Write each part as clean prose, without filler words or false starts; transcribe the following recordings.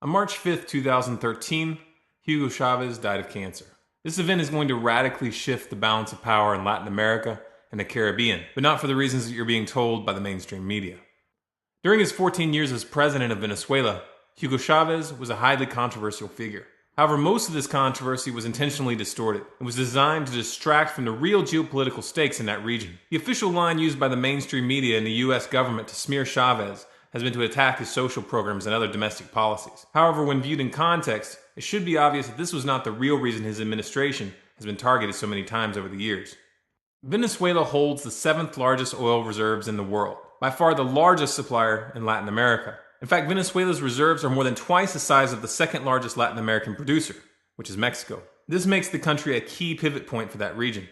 On March 5th, 2013, Hugo Chavez died of cancer. This event is going to radically shift the balance of power in Latin America and the Caribbean, but not for the reasons that you're being told by the mainstream media. During his 14 years as president of Venezuela, Hugo Chavez was a highly controversial figure. However, most of this controversy was intentionally distorted and was designed to distract from the real geopolitical stakes in that region. The official line used by the mainstream media and the US government to smear Chavez has been to attack his social programs and other domestic policies. However, when viewed in context, it should be obvious that this was not the real reason his administration has been targeted so many times over the years. Venezuela holds the 7th largest oil reserves in the world, by far the largest supplier in Latin America. In fact, Venezuela's reserves are more than twice the size of the 2nd largest Latin American producer, which is Mexico. This makes the country a key pivot point for that region.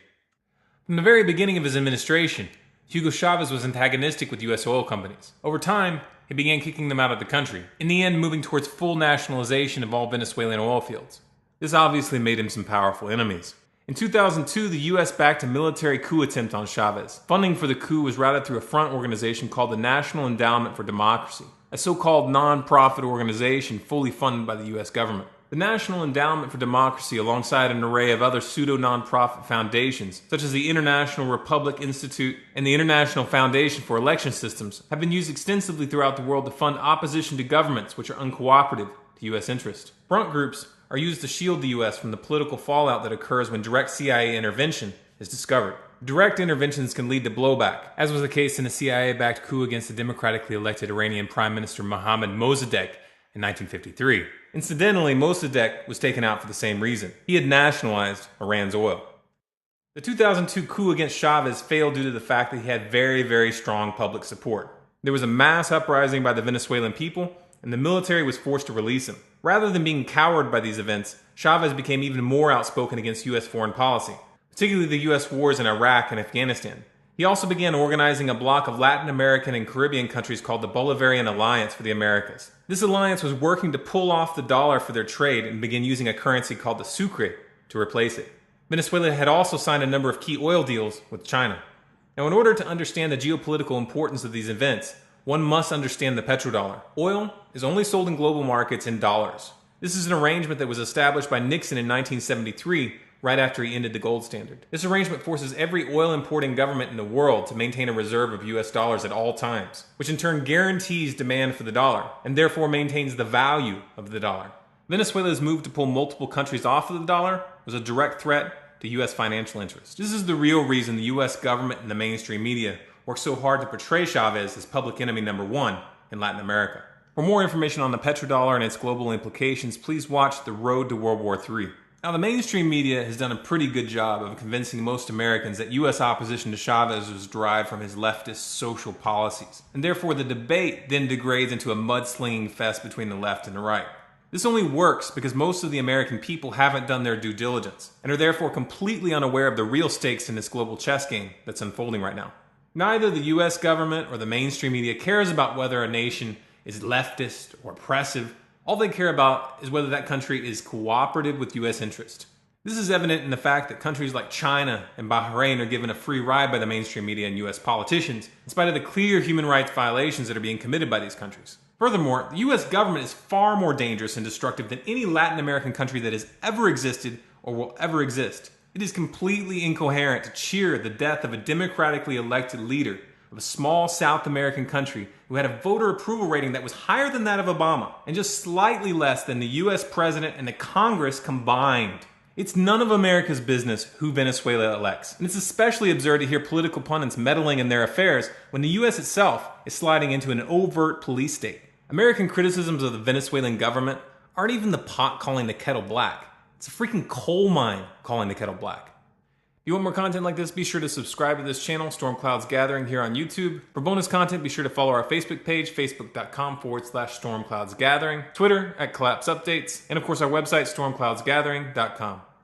From the very beginning of his administration, Hugo Chavez was antagonistic with US oil companies. Over time, he began kicking them out of the country, in the end moving towards full nationalization of all Venezuelan oil fields. This obviously made him some powerful enemies. In 2002, the US backed a military coup attempt on Chavez. Funding for the coup was routed through a front organization called the National Endowment for Democracy, a so-called non-profit organization fully funded by the US government. The National Endowment for Democracy, alongside an array of other pseudo-nonprofit foundations, such as the International Republic Institute and the International Foundation for Election Systems, have been used extensively throughout the world to fund opposition to governments which are uncooperative to US interests. Front groups are used to shield the US from the political fallout that occurs when direct CIA intervention is discovered. Direct interventions can lead to blowback, as was the case in the CIA-backed coup against the democratically elected Iranian Prime Minister Mohammad Mossadegh in 1953. Incidentally, Mossadegh was taken out for the same reason. He had nationalized Iran's oil. The 2002 coup against Chavez failed due to the fact that he had very strong public support. There was a mass uprising by the Venezuelan people, and the military was forced to release him. Rather than being cowed by these events, Chavez became even more outspoken against US foreign policy, particularly the US wars in Iraq and Afghanistan. He also began organizing a bloc of Latin American and Caribbean countries called the Bolivarian Alliance for the Americas. This alliance was working to pull off the dollar for their trade and begin using a currency called the sucre to replace it. Venezuela had also signed a number of key oil deals with China. Now, in order to understand the geopolitical importance of these events, one must understand the petrodollar. Oil is only sold in global markets in dollars. This is an arrangement that was established by Nixon in 1973, right after he ended the gold standard. This arrangement forces every oil-importing government in the world to maintain a reserve of US dollars at all times, which in turn guarantees demand for the dollar, and therefore maintains the value of the dollar. Venezuela's move to pull multiple countries off of the dollar was a direct threat to US financial interests. This is the real reason the US government and the mainstream media work so hard to portray Chavez as public enemy number one in Latin America. For more information on the petrodollar and its global implications, please watch The Road to World War III. Now, the mainstream media has done a pretty good job of convincing most Americans that US opposition to Chavez was derived from his leftist social policies, and therefore the debate then degrades into a mudslinging fest between the left and the right. This only works because most of the American people haven't done their due diligence, and are therefore completely unaware of the real stakes in this global chess game that's unfolding right now. Neither the US government or the mainstream media cares about whether a nation is leftist or oppressive. All they care about is whether that country is cooperative with US interest. This is evident in the fact that countries like China and Bahrain are given a free ride by the mainstream media and US politicians, in spite of the clear human rights violations that are being committed by these countries. Furthermore, the US government is far more dangerous and destructive than any Latin American country that has ever existed or will ever exist. It is completely incoherent to cheer the death of a democratically elected leader of a small South American country who had a voter approval rating that was higher than that of Obama, and just slightly less than the US president and the Congress combined. It's none of America's business who Venezuela elects, and it's especially absurd to hear political pundits meddling in their affairs when the US itself is sliding into an overt police state. American criticisms of the Venezuelan government aren't even the pot calling the kettle black. It's a freaking coal mine calling the kettle black. If you want more content like this, be sure to subscribe to this channel, StormCloudsGathering, here on YouTube. For bonus content, be sure to follow our Facebook page, facebook.com/StormCloudsGathering, Twitter @CollapseUpdates, and of course our website, StormCloudsGathering.com.